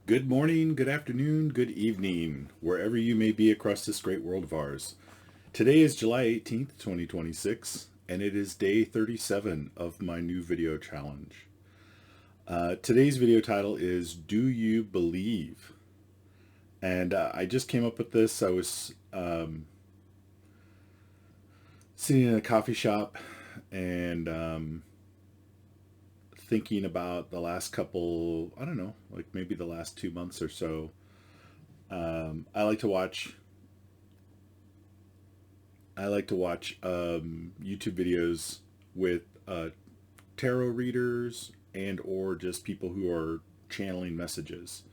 Good morning, good afternoon, good evening, wherever you may be across this great world of ours. Today is July 18th, 2026, and it is day 37 of my new video challenge. Today's video title is Do You Believe? And I just came up with this. I was sitting in a coffee shop and thinking about the last couple, I don't know, like maybe the last 2 months or so. I like to watch YouTube videos with tarot readers and or just people who are channeling messages.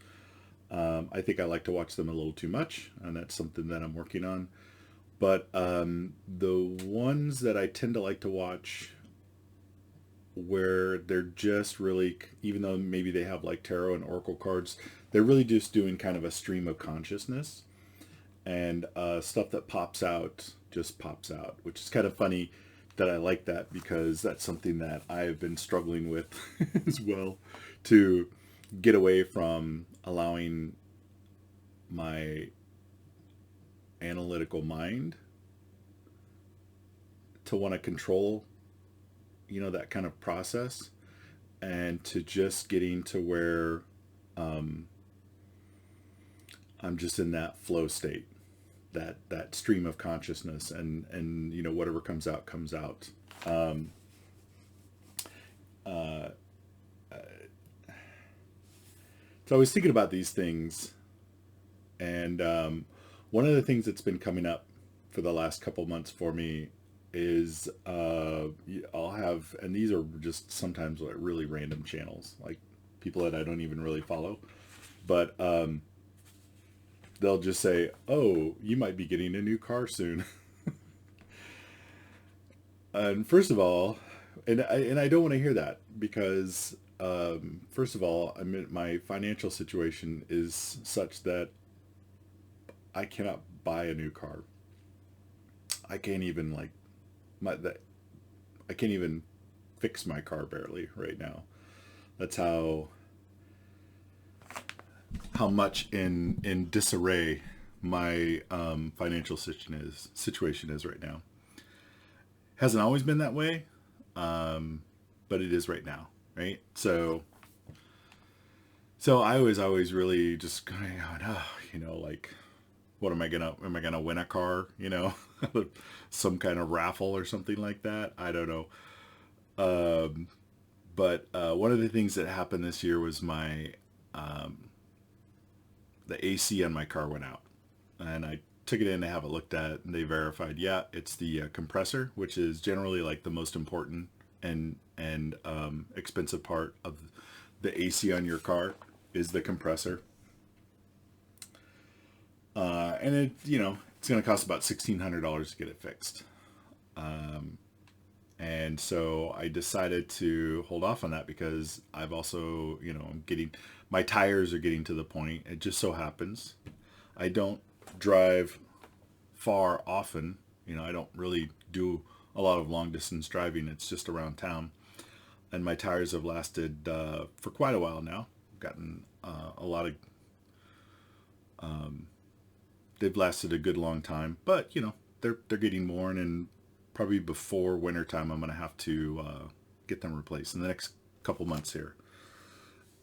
I think I like to watch them a little too much, and that's something that I'm working on. But the ones that I tend to like to watch where they're just really, even though maybe they have like tarot and oracle cards, they're really just doing kind of a stream of consciousness, and stuff that pops out just pops out, which is kind of funny that I like that because that's something that I've been struggling with as well, to get away from allowing my analytical mind to want to control, that kind of process, and to just getting to where I'm just in that flow state, that stream of consciousness, and whatever comes out comes out. Um, uh, so I was thinking about these things, and one of the things that's been coming up for the last couple months for me is I'll have, and these are just sometimes like really random channels, like people that I don't even really follow, but they'll just say, "Oh, you might be getting a new car soon." And first of all, and I don't want to hear that because first of all, my financial situation is such that I cannot buy a new car. I can't even like my that I can't even fix my car barely right now. That's how much in disarray my financial situation is right now. Hasn't always been that way, but it is right now, right? So I was always really just going, oh, like, what am I gonna win a car? Some kind of raffle or something like that. I don't know. Um, but one of the things that happened this year was my the AC on my car went out, and I took it in to have it looked at, and they verified, yeah, it's the compressor, which is generally like the most important and expensive part of the AC on your car is the compressor. And it's going to cost about $1,600 to get it fixed. And so I decided to hold off on that because I've also, I'm getting, my tires are getting to the point. It just so happens I don't drive far often. I don't really do a lot of long distance driving. It's just around town. And my tires have lasted for quite a while now. I've gotten a lot of, they've lasted a good long time. But, they're getting worn, and probably before wintertime, I'm going to have to get them replaced in the next couple months here.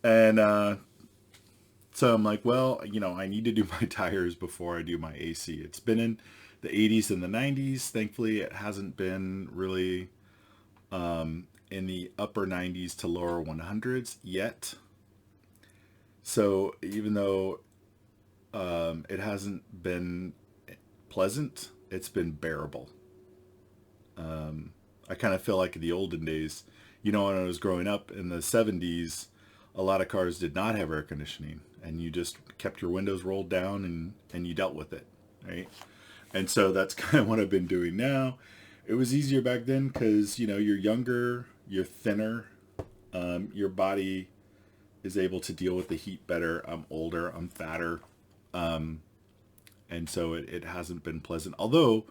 And so I'm like, well, I need to do my tires before I do my AC. It's been in the 80s and the 90s. Thankfully, it hasn't been really in the upper 90s to lower 100s yet. So even though it hasn't been pleasant, it's been bearable. I kind of feel like in the olden days, when I was growing up in the 70s, a lot of cars did not have air conditioning, and you just kept your windows rolled down and you dealt with it, right? And so that's kind of what I've been doing now. It was easier back then because, you're younger, you're thinner, your body is able to deal with the heat better. I'm older, I'm fatter, and so it hasn't been pleasant. Although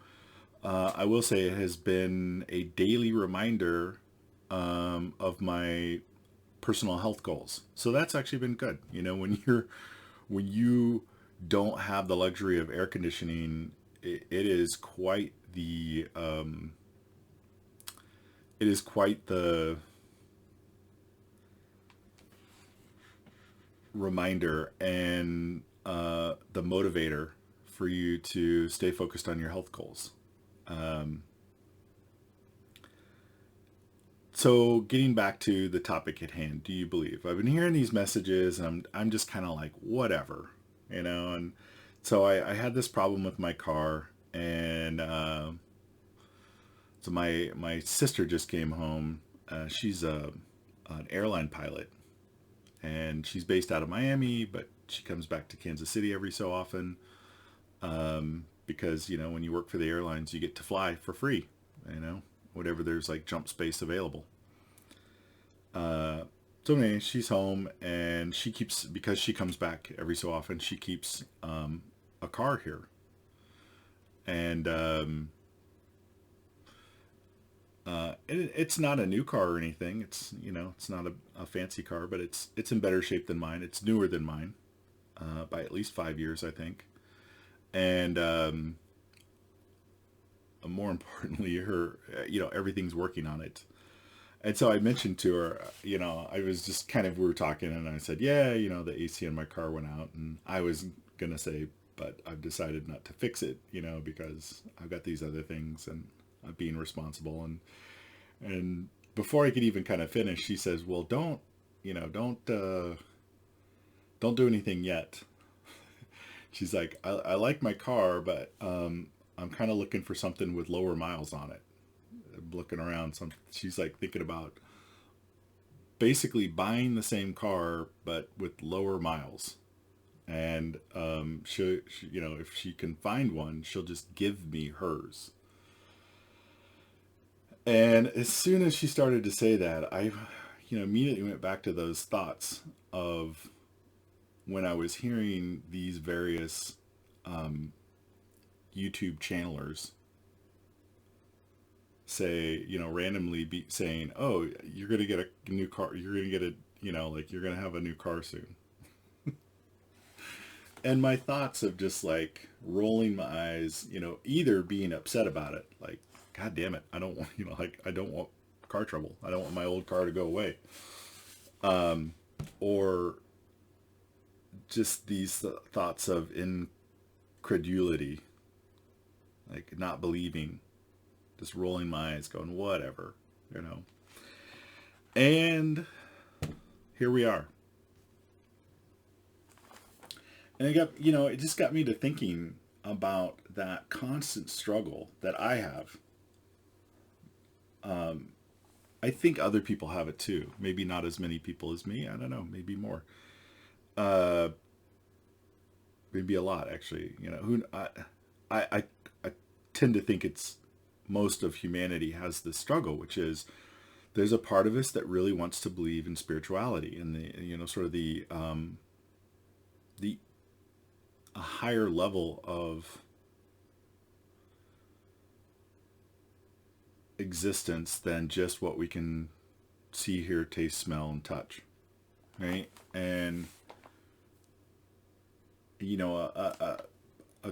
I will say it has been a daily reminder of my personal health goals. So that's actually been good. When you don't have the luxury of air conditioning, it is quite the it is quite the reminder and the motivator for you to stay focused on your health goals. Um, so getting back to the topic at hand, do you believe? I've been hearing these messages, and I'm just kind of like whatever, And so I had this problem with my car, and so my sister just came home. She's an airline pilot, and she's based out of Miami, but she comes back to Kansas City every so often, because when you work for the airlines, you get to fly for free, whatever there's like jump space available. Uh, so anyway, she's home, and because she comes back every so often, she keeps a car here, and it's not a new car or anything. It's not a fancy car, but it's in better shape than mine. It's newer than mine by at least 5 years, I think. And more importantly, her, everything's working on it. And so I mentioned to her, I was just we were talking, and I said, yeah, the AC in my car went out, and I was gonna say, but I've decided not to fix it, because I've got these other things, and I'm being responsible, and before I could even kind of finish, she says, well, don't do anything yet. She's like, I like my car, but I'm kind of looking for something with lower miles on it. I'm looking around. She's like thinking about basically buying the same car, but with lower miles. And if she can find one, she'll just give me hers. And as soon as she started to say that, I, immediately went back to those thoughts of when I was hearing these various um, YouTube channelers say, randomly be saying, "Oh, you're gonna get a new car. You're gonna get like you're gonna have a new car soon." And my thoughts of just like rolling my eyes, either being upset about it, like, God damn it, I don't want, like I don't want car trouble. I don't want my old car to go away. Or just these thoughts of incredulity, like not believing, just rolling my eyes, going, whatever, And here we are. And it just got me to thinking about that constant struggle that I have. I think other people have it too. Maybe not as many people as me. I don't know. Maybe more. Uh, Maybe a lot, actually. I tend to think it's most of humanity has this struggle, which is there's a part of us that really wants to believe in spirituality and sort of the a higher level of existence than just what we can see, hear, taste, smell, and touch, right? And a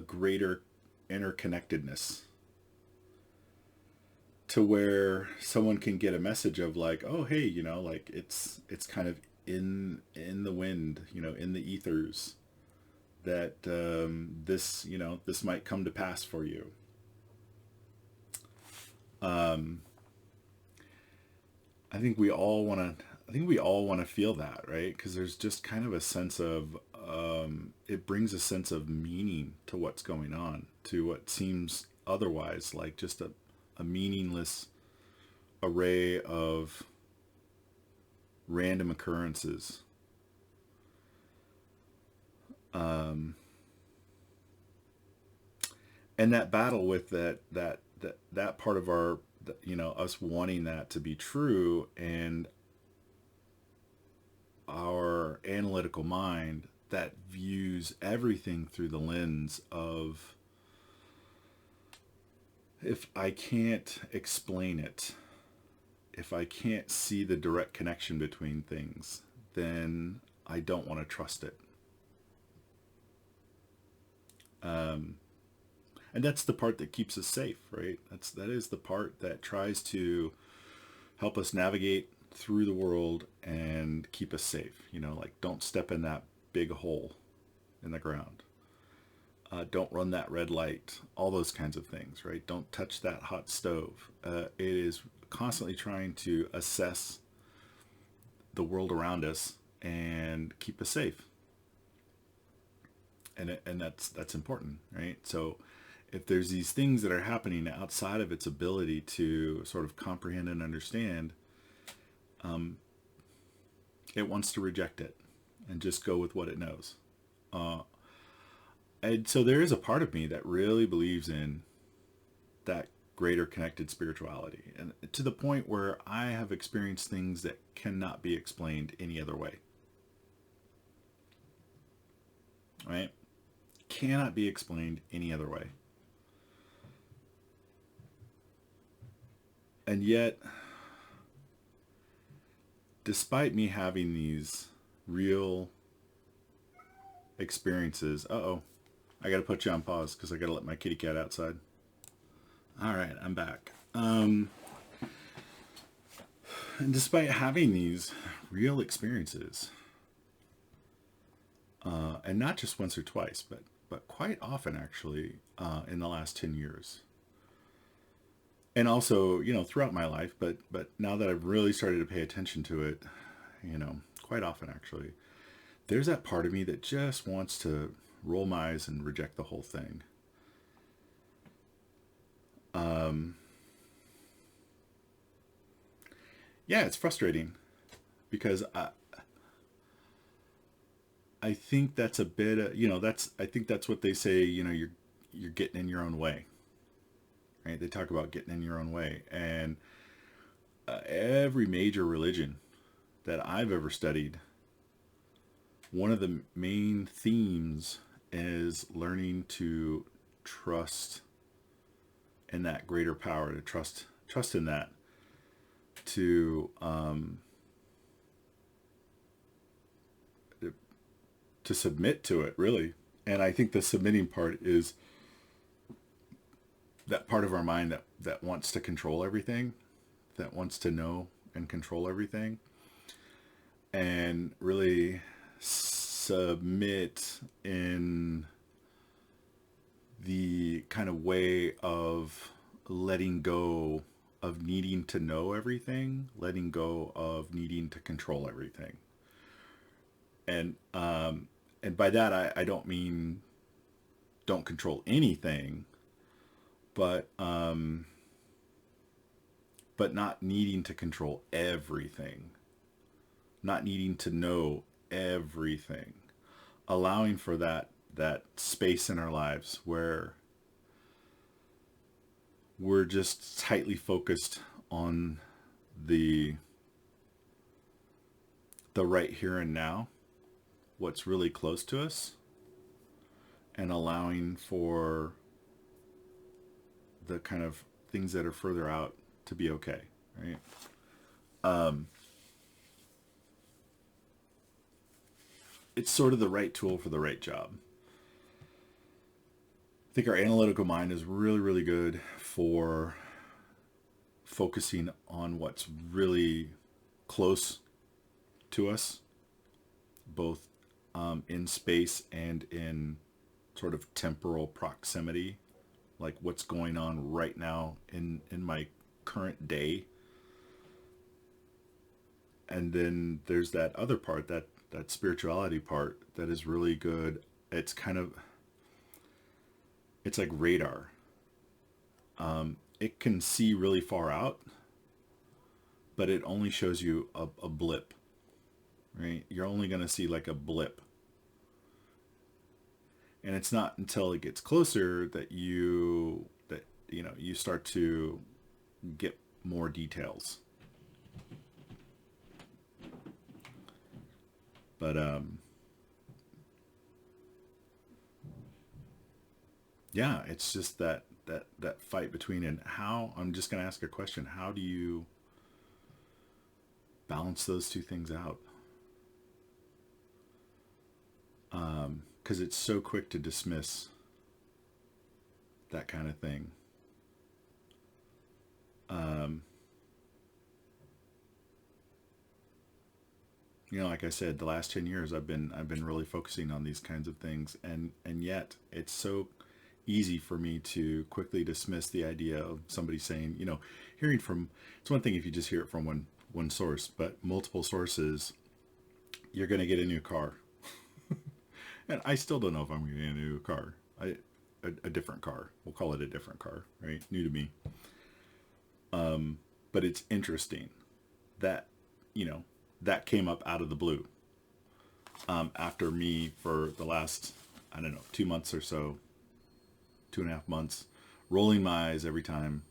greater interconnectedness to where someone can get a message of like, oh hey, like it's kind of in the wind, in the ethers, that this might come to pass for you. I think we all want to feel that, right? Because there's just kind of a sense of it brings a sense of meaning to what's going on, to what seems otherwise like just a meaningless array of random occurrences. And that battle with that part of our, us wanting that to be true, and our analytical mind that views everything through the lens of, if I can't explain it, if I can't see the direct connection between things, then I don't want to trust it. And that's the part that keeps us safe, right? That is the part that tries to help us navigate through the world and keep us safe. Like, don't step in that big hole in the ground. Don't run that red light. All those kinds of things, right? Don't touch that hot stove. It is constantly trying to assess the world around us and keep us safe. And that's important, right? So if there's these things that are happening outside of its ability to sort of comprehend and understand, it wants to reject it and just go with what it knows. And so there is a part of me that really believes in that greater connected spirituality, and to the point where I have experienced things that cannot be explained any other way. Right? Cannot be explained any other way. And yet, despite me having these real experiences, I gotta put you on pause because I gotta let my kitty cat outside. All right, I'm back. And despite having these real experiences, and not just once or twice, but quite often actually, in the last 10 years, and also, throughout my life, but now that I've really started to pay attention to it, quite often actually, there's that part of me that just wants to roll my eyes and reject the whole thing. Yeah, it's frustrating because I think that's a bit, I think that's what they say, you're getting in your own way, right? They talk about getting in your own way. And every major religion that I've ever studied, one of the main themes is learning to trust in that greater power, to trust in that, to submit to it, really. And I think the submitting part is that part of our mind that wants to control everything, that wants to know and control everything, and really submit in the kind of way of letting go of needing to know everything, letting go of needing to control everything. And by that, I don't mean don't control anything, but not needing to control everything, not needing to know everything, allowing for that space in our lives where we're just tightly focused on the right here and now, what's really close to us, and allowing for the kind of things that are further out to be okay, right? It's sort of the right tool for the right job. I think our analytical mind is really, really good for focusing on what's really close to us, both in space and in sort of temporal proximity, like what's going on right now in my current day. And then there's that other part, that spirituality part, that is really good. It's like radar. It can see really far out, but it only shows you a blip, right? You're only going to see like a blip. And it's not until it gets closer that you start to get more details. But yeah, it's just that fight between, and how, I'm just going to ask a question. How do you balance those two things out. Because it's so quick to dismiss that kind of thing. Like I said, the last 10 years I've been really focusing on these kinds of things, and yet it's so easy for me to quickly dismiss the idea of somebody saying, hearing from, it's one thing if you just hear it from one source, but multiple sources, you're going to get a new car. And I still don't know if I'm going to get a new car. A different car. We'll call it a different car, right? New to me. But it's interesting that, that came up out of the blue. After me for the last, 2 months or so, 2.5 months, rolling my eyes every time,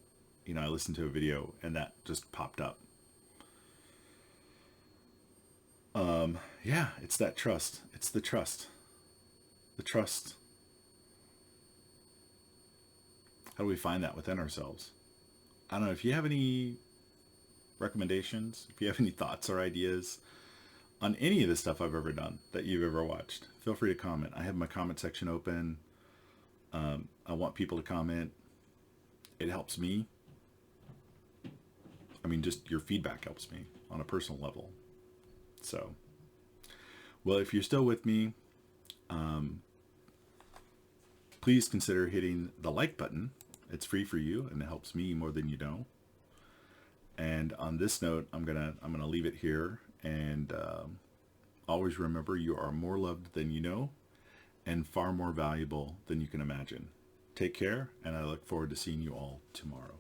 I listened to a video, and that just popped up. Yeah, it's that trust. It's the trust. The trust. How do we find that within ourselves? I don't know if you have any recommendations, if you have any thoughts or ideas on any of the stuff I've ever done that you've ever watched, feel free to comment. I have my comment section open. I want people to comment. It helps me. Just your feedback helps me on a personal level. So, well, if you're still with me, please consider hitting the like button. It's free for you, and it helps me more than you know. And on this note, I'm gonna leave it here. And always remember, you are more loved than you know, and far more valuable than you can imagine. Take care, and I look forward to seeing you all tomorrow.